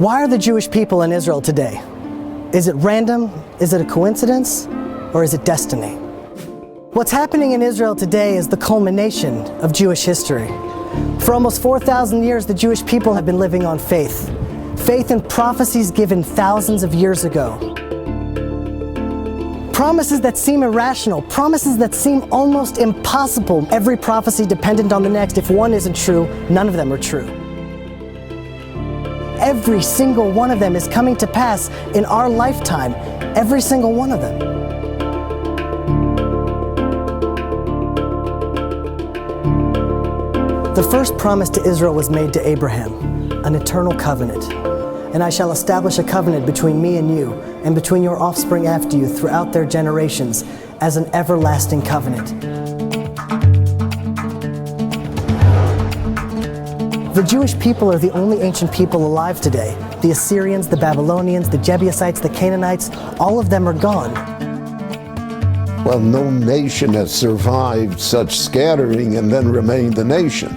Why are the Jewish people in Israel today? Is it random? Is it a coincidence? Or is it destiny? What's happening in Israel today is the culmination of Jewish history. For almost 4,000 years, the Jewish people have been living on faith. Faith in prophecies given thousands of years ago. Promises that seem irrational, promises that seem almost impossible. Every prophecy dependent on the next. If one isn't true, none of them are true. Every single one of them is coming to pass in our lifetime. Every single one of them. The first promise to Israel was made to Abraham, an eternal covenant. And I shall establish a covenant between me and you, and between your offspring after you throughout their generations, as an everlasting covenant. The Jewish people are the only ancient people alive today. The Assyrians, the Babylonians, the Jebusites, the Canaanites, all of them are gone. Well, no nation has survived such scattering and then remained a nation.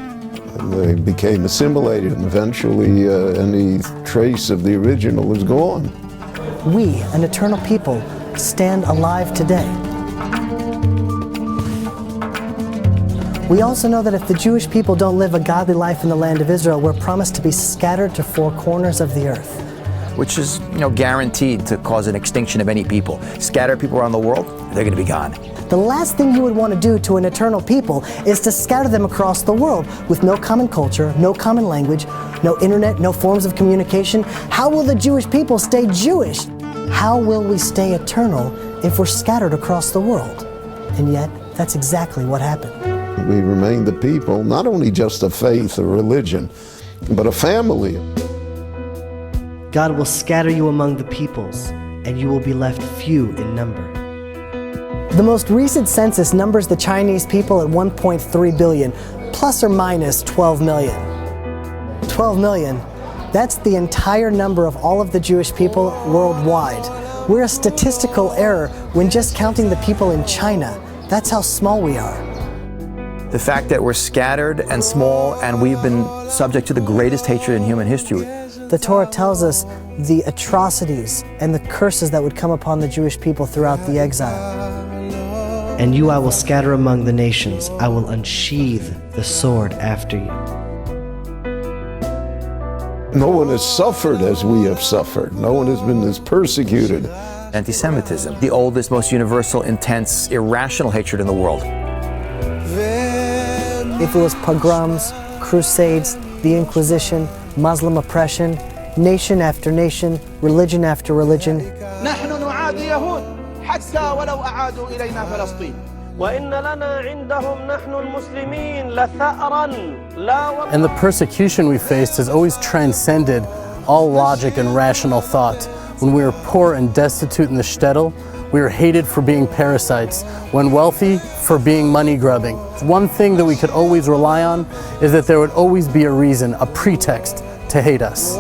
They became assimilated, and eventually any trace of the original is gone. We, an eternal people, stand alive today. We also know that if the Jewish people don't live a godly life in the land of Israel, we're promised to be scattered to four corners of the earth. Which is, guaranteed to cause an extinction of any people. Scatter people around the world, they're going to be gone. The last thing you would want to do to an eternal people is to scatter them across the world with no common culture, no common language, no internet, no forms of communication. How will the Jewish people stay Jewish? How will we stay eternal if we're scattered across the world? And yet, that's exactly what happened. We remain the people, not only just a faith or religion, but a family. God will scatter you among the peoples, and you will be left few in number. The most recent census numbers the Chinese people at 1.3 billion, plus or minus 12 million. 12 million, that's the entire number of all of the Jewish people worldwide. We're a statistical error when just counting the people in China. That's how small we are. The fact that we're scattered and small, and we've been subject to the greatest hatred in human history. The Torah tells us the atrocities and the curses that would come upon the Jewish people throughout the exile. And you I will scatter among the nations. I will unsheathe the sword after you. No one has suffered as we have suffered. No one has been as persecuted. Anti-Semitism, the oldest, most universal, intense, irrational hatred in the world. If it was pogroms, crusades, the Inquisition, Muslim oppression, nation after nation, religion after religion. And the persecution we faced has always transcended all logic and rational thought. When we were poor and destitute in the shtetl, we were hated for being parasites. When wealthy, for being money grubbing. One thing that we could always rely on is that there would always be a reason, a pretext to hate us.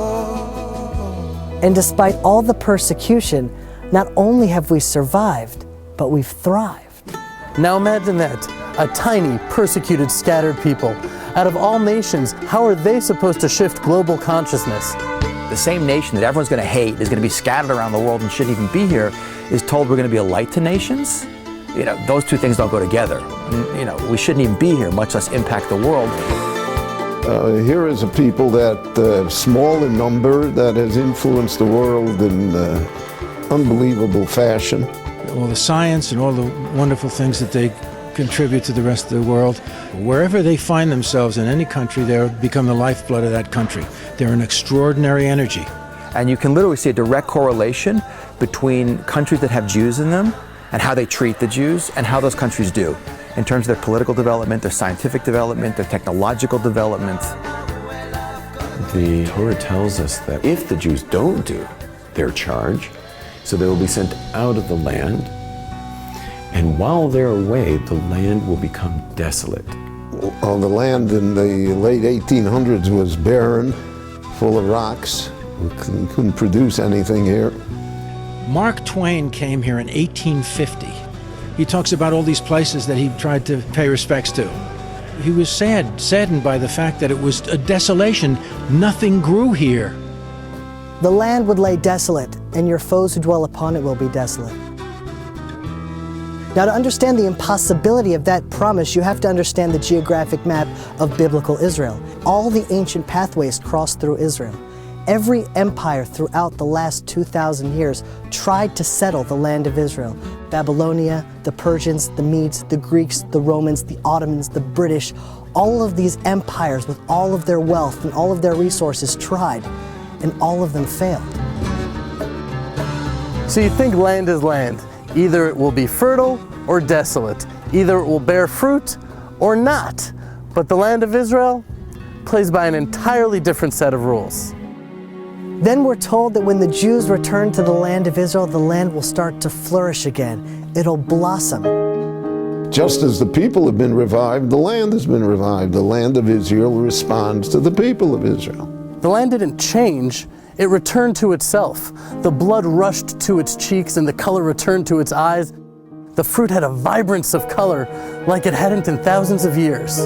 And despite all the persecution, not only have we survived, but we've thrived. Now imagine that, a tiny, persecuted, scattered people. Out of all nations, how are they supposed to shift global consciousness? The same nation that everyone's going to hate is going to be scattered around the world and shouldn't even be here is told we're going to be a light to nations. Those two things don't go together. We shouldn't even be here, much less impact the world. Here is a people that, small in number, that has influenced the world in unbelievable fashion. All the science and all the wonderful things that they contribute to the rest of the world. Wherever they find themselves in any country, they become the lifeblood of that country. They're an extraordinary energy. And you can literally see a direct correlation between countries that have Jews in them and how they treat the Jews and how those countries do in terms of their political development, their scientific development, their technological development. The Torah tells us that if the Jews don't do their charge, so they will be sent out of the land, and while they're away, the land will become desolate. Well, the land in the late 1800s was barren, full of rocks. We couldn't produce anything here. Mark Twain came here in 1850. He talks about all these places that he tried to pay respects to. He was saddened by the fact that it was a desolation. Nothing grew here. The land would lay desolate, and your foes who dwell upon it will be desolate. Now, to understand the impossibility of that promise, you have to understand the geographic map of biblical Israel. All the ancient pathways cross through Israel. Every empire throughout the last 2,000 years tried to settle the land of Israel. Babylonia, the Persians, the Medes, the Greeks, the Romans, the Ottomans, the British, all of these empires with all of their wealth and all of their resources tried, and all of them failed. So you think land is land. Either it will be fertile or desolate. Either it will bear fruit or not. But the land of Israel plays by an entirely different set of rules. Then we're told that when the Jews return to the land of Israel, the land will start to flourish again. It'll blossom. Just as the people have been revived, the land has been revived. The land of Israel responds to the people of Israel. The land didn't change, it returned to itself. The blood rushed to its cheeks and the color returned to its eyes. The fruit had a vibrance of color like it hadn't in thousands of years.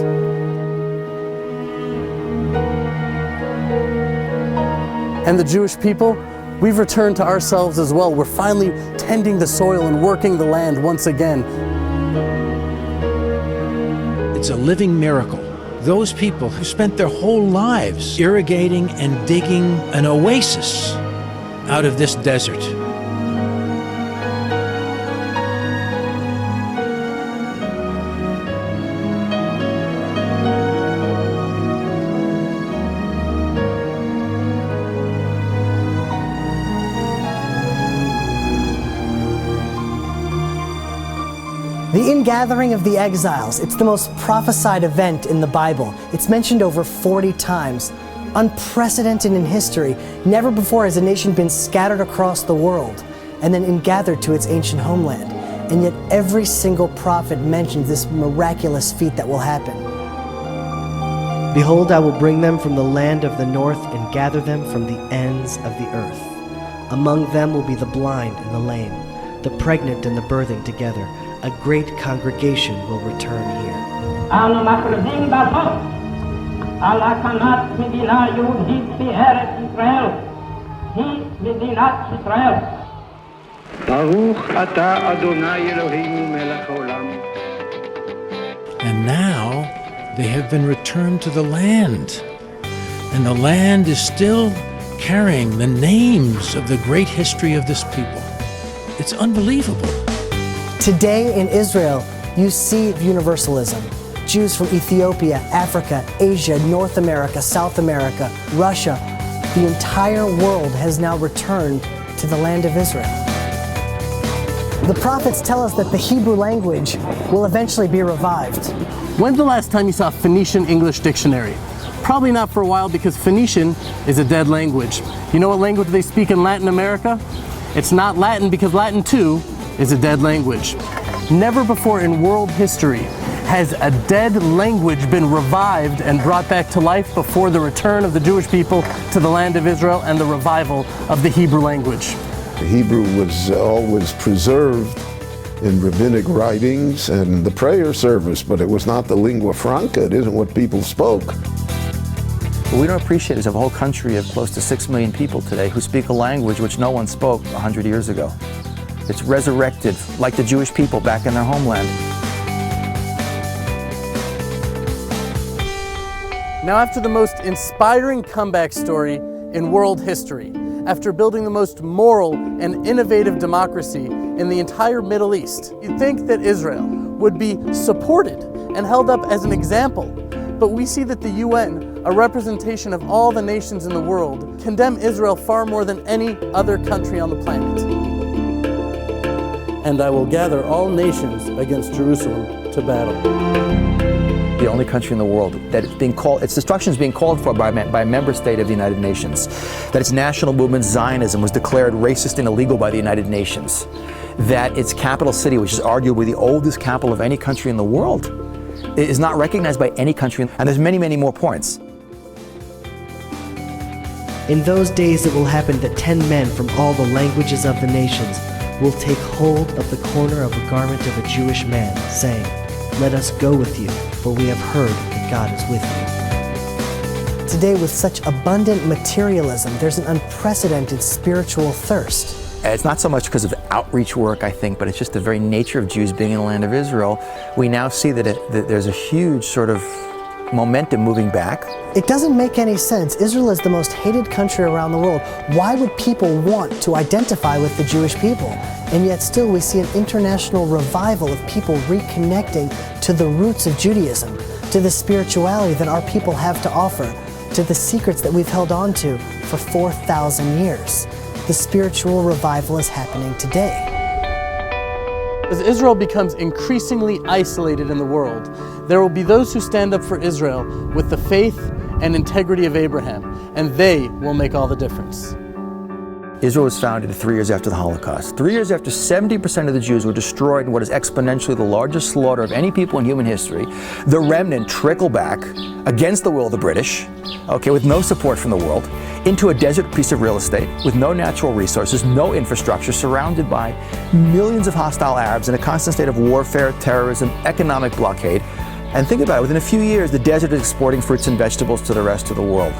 And the Jewish people, we've returned to ourselves as well. We're finally tending the soil and working the land once again. It's a living miracle. Those people who spent their whole lives irrigating and digging an oasis out of this desert. The ingathering of the exiles, it's the most prophesied event in the Bible. It's mentioned over 40 times. Unprecedented in history. Never before has a nation been scattered across the world and then ingathered to its ancient homeland. And yet every single prophet mentions this miraculous feat that will happen. Behold, I will bring them from the land of the north and gather them from the ends of the earth. Among them will be the blind and the lame, the pregnant and the birthing together. A great congregation will return here. אנו מכריזים בזאת על הקמת מדינה יהודית בארץ ישראל. היא מדינת ישראל. ברוך אתה אדוני אלוהינו מלך העולם. And now they have been returned to the land. And the land is still carrying the names of the great history of this people. It's unbelievable. Today in Israel, you see universalism. Jews from Ethiopia, Africa, Asia, North America, South America, Russia, the entire world has now returned to the land of Israel. The prophets tell us that the Hebrew language will eventually be revived. When's the last time you saw a Phoenician English dictionary? Probably not for a while, because Phoenician is a dead language. You know what language they speak in Latin America? It's not Latin, because Latin too is a dead language. Never before in world history has a dead language been revived and brought back to life before the return of the Jewish people to the land of Israel and the revival of the Hebrew language. The Hebrew was always preserved in rabbinic writings and the prayer service, but it was not the lingua franca. It isn't what people spoke. What we don't appreciate is a whole country of close to 6 million people today who speak a language which no one spoke 100 years ago. It's resurrected, like the Jewish people back in their homeland. Now, after the most inspiring comeback story in world history, after building the most moral and innovative democracy in the entire Middle East, you'd think that Israel would be supported and held up as an example. But we see that the UN, a representation of all the nations in the world, condemn Israel far more than any other country on the planet. And I will gather all nations against Jerusalem to battle. The only country in the world that it's being called, its destruction is being called for by a member state of the United Nations. That its national movement, Zionism, was declared racist and illegal by the United Nations. That its capital city, which is arguably the oldest capital of any country in the world, is not recognized by any country. And there's many, many more points. In those days it will happen that 10 men from all the languages of the nations will take hold of the corner of a garment of a Jewish man, saying, "Let us go with you, for we have heard that God is with you." today, with such abundant materialism, there's an unprecedented spiritual thirst. It's not so much because of outreach work, I think, but it's just the very nature of Jews being in the land of Israel. We now see that there's a huge sort of momentum moving back. It doesn't make any sense. Israel is the most hated country around the world. Why would people want to identify with the Jewish people? And yet still we see an international revival of people reconnecting to the roots of Judaism, to the spirituality that our people have to offer, to the secrets that we've held on to for 4,000 years. The spiritual revival is happening today. As Israel becomes increasingly isolated in the world, there will be those who stand up for Israel with the faith and integrity of Abraham, and they will make all the difference. Israel was founded 3 years after the Holocaust. 3 years after 70% of the Jews were destroyed in what is exponentially the largest slaughter of any people in human history. The remnant trickle back against the will of the British, with no support from the world, into a desert piece of real estate with no natural resources, no infrastructure, surrounded by millions of hostile Arabs in a constant state of warfare, terrorism, economic blockade. And think about it, within a few years, the desert is exporting fruits and vegetables to the rest of the world.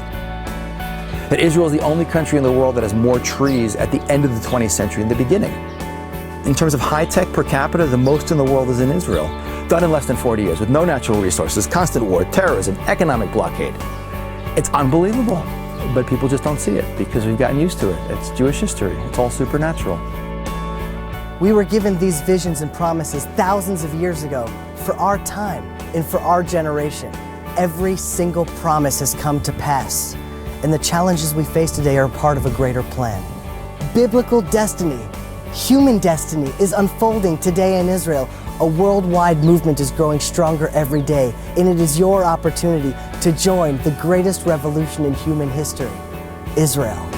That Israel is the only country in the world that has more trees at the end of the 20th century than the beginning. In terms of high-tech per capita, the most in the world is in Israel, done in less than 40 years, with no natural resources, constant war, terrorism, economic blockade. It's unbelievable, but people just don't see it because we've gotten used to it. It's Jewish history. It's all supernatural. We were given these visions and promises thousands of years ago for our time and for our generation. Every single promise has come to pass, and the challenges we face today are part of a greater plan. Biblical destiny, human destiny is unfolding today in Israel. A worldwide movement is growing stronger every day, and it is your opportunity to join the greatest revolution in human history, Israel.